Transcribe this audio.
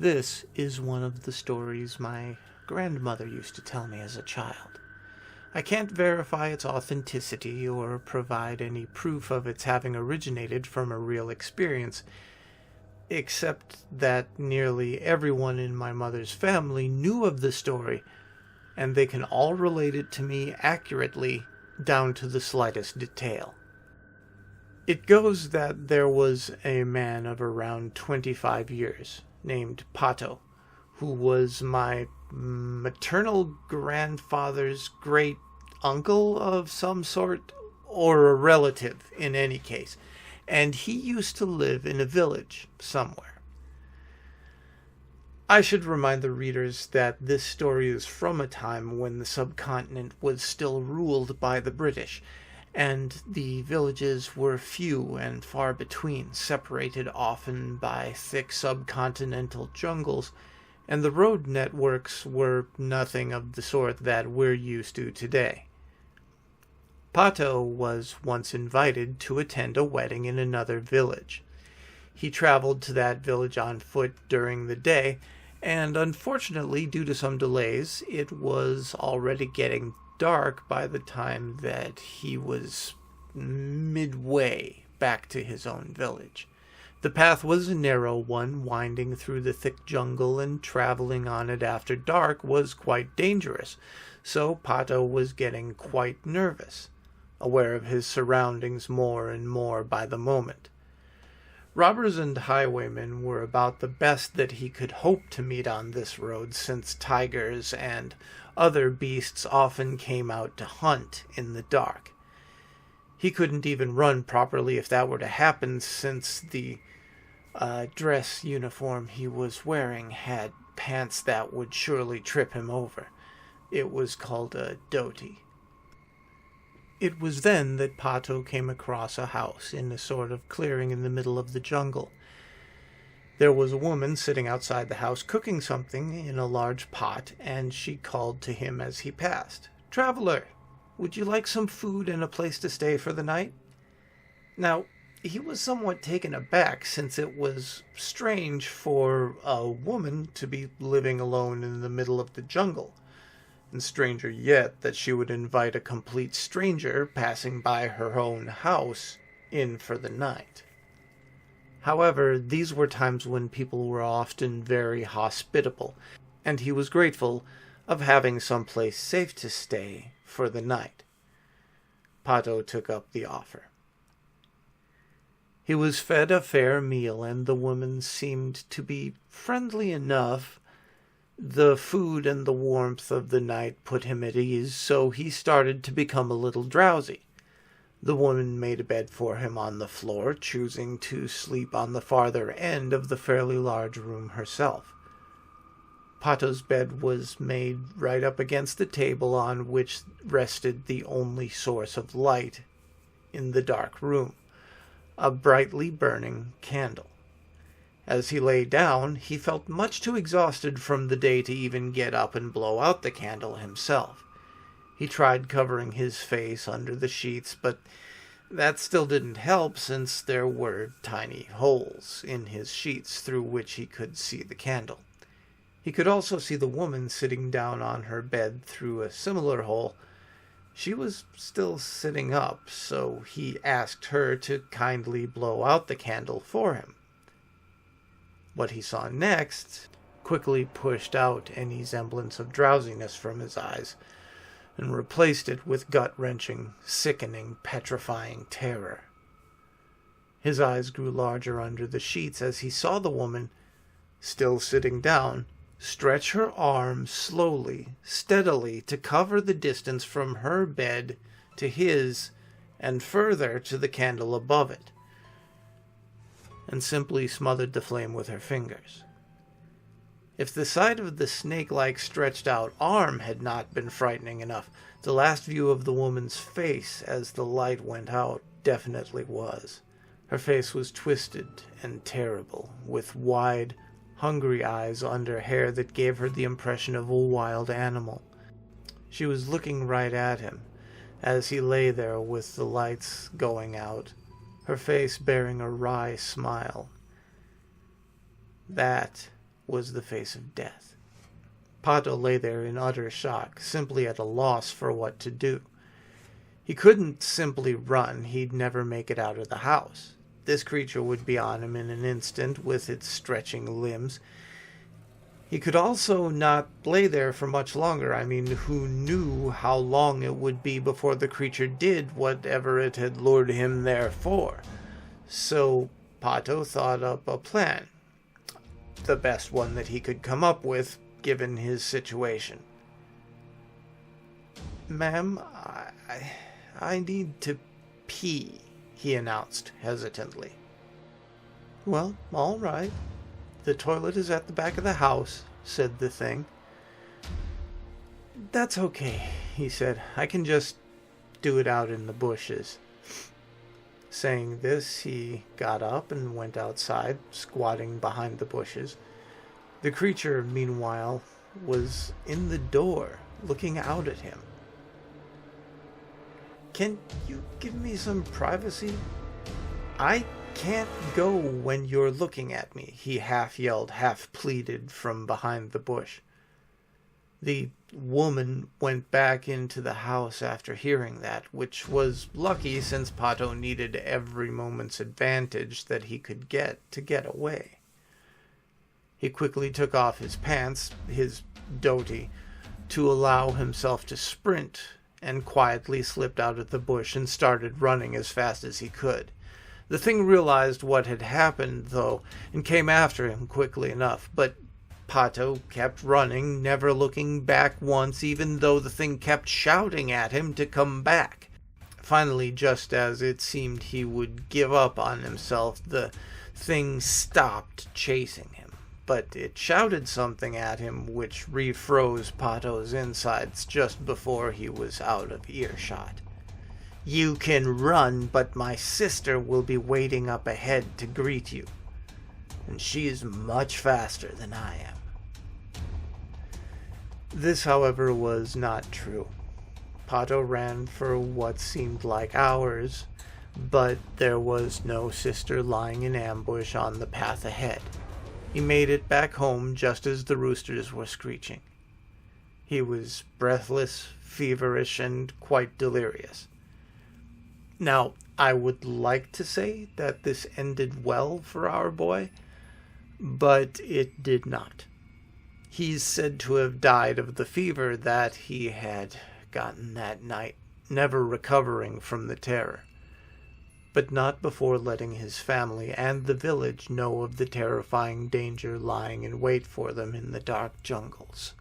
This is one of the stories my grandmother used to tell me as a child. I can't verify its authenticity or provide any proof of its having originated from a real experience, except that nearly everyone in my mother's family knew of the story, and they can all relate it to me accurately down to the slightest detail. It goes that there was a man of around 25 years, named Pato, who was my maternal grandfather's great uncle of some sort, or a relative in any case, and he used to live in a village somewhere. I should remind the readers that this story is from a time when the subcontinent was still ruled by the British, and the villages were few and far between, separated often by thick subcontinental jungles, and the road networks were nothing of the sort that we're used to today. Pato was once invited to attend a wedding in another village. He traveled to that village on foot during the day, and unfortunately, due to some delays, it was already getting dark by the time that he was midway back to his own village. The path was a narrow one, winding through the thick jungle, and traveling on it after dark was quite dangerous, so Pato was getting quite nervous, aware of his surroundings more and more by the moment. Robbers and highwaymen were about the best that he could hope to meet on this road, since tigers and other beasts often came out to hunt in the dark. He couldn't even run properly if that were to happen, since the dress uniform he was wearing had pants that would surely trip him over. It was called a dhoti. It was then that Pato came across a house in a sort of clearing in the middle of the jungle. There was a woman sitting outside the house cooking something in a large pot, and she called to him as he passed. "Traveler, would you like some food and a place to stay for the night?" Now, he was somewhat taken aback, since it was strange for a woman to be living alone in the middle of the jungle, and stranger yet that she would invite a complete stranger passing by her own house in for the night. However, these were times when people were often very hospitable, and he was grateful of having some place safe to stay for the night. Pato took up the offer. He was fed a fair meal, and the woman seemed to be friendly enough. The food and the warmth of the night put him at ease, so he started to become a little drowsy. The woman made a bed for him on the floor, choosing to sleep on the farther end of the fairly large room herself. Pato's bed was made right up against the table on which rested the only source of light in the dark room, a brightly burning candle. As he lay down, he felt much too exhausted from the day to even get up and blow out the candle himself. He tried covering his face under the sheets, but that still didn't help, since there were tiny holes in his sheets through which he could see the candle. He could also see the woman sitting down on her bed through a similar hole. She was still sitting up, so he asked her to kindly blow out the candle for him. What he saw next quickly pushed out any semblance of drowsiness from his eyes, and replaced it with gut-wrenching, sickening, petrifying terror. His eyes grew larger under the sheets as he saw the woman, still sitting down, stretch her arm slowly, steadily, to cover the distance from her bed to his, and further to the candle above it, and simply smothered the flame with her fingers. If the sight of the snake-like stretched-out arm had not been frightening enough, the last view of the woman's face as the light went out definitely was. Her face was twisted and terrible, with wide, hungry eyes under hair that gave her the impression of a wild animal. She was looking right at him, as he lay there with the lights going out, her face bearing a wry smile. That was the face of death. Pato lay there in utter shock, simply at a loss for what to do. He couldn't simply run. He'd never make it out of the house. This creature would be on him in an instant with its stretching limbs. He could also not lay there for much longer. I mean, who knew how long it would be before the creature did whatever it had lured him there for? So Pato thought up a plan. The best one that he could come up with, given his situation. "Ma'am, I need to pee," he announced hesitantly. "Well, all right. The toilet is at the back of the house," said the thing. "That's okay," he said. "I can just do it out in the bushes." Saying this, he got up and went outside, squatting behind the bushes. The creature, meanwhile, was in the door, looking out at him. "Can you give me some privacy? I can't go when you're looking at me," he half yelled, half pleaded from behind the bush. The woman went back into the house after hearing that, which was lucky since Pato needed every moment's advantage that he could get to get away. He quickly took off his pants, his dhoti, to allow himself to sprint, and quietly slipped out of the bush and started running as fast as he could. The thing realized what had happened, though, and came after him quickly enough, but Pato kept running, never looking back once, even though the thing kept shouting at him to come back. Finally, just as it seemed he would give up on himself, the thing stopped chasing him. But it shouted something at him which refroze Pato's insides just before he was out of earshot. "You can run, but my sister will be waiting up ahead to greet you. And she's much faster than I am." This, however, was not true. Pato ran for what seemed like hours, but there was no sister lying in ambush on the path ahead. He made it back home just as the roosters were screeching. He was breathless, feverish, and quite delirious. Now, I would like to say that this ended well for our boy, but it did not. He's said to have died of the fever that he had gotten that night, never recovering from the terror, but not before letting his family and the village know of the terrifying danger lying in wait for them in the dark jungles.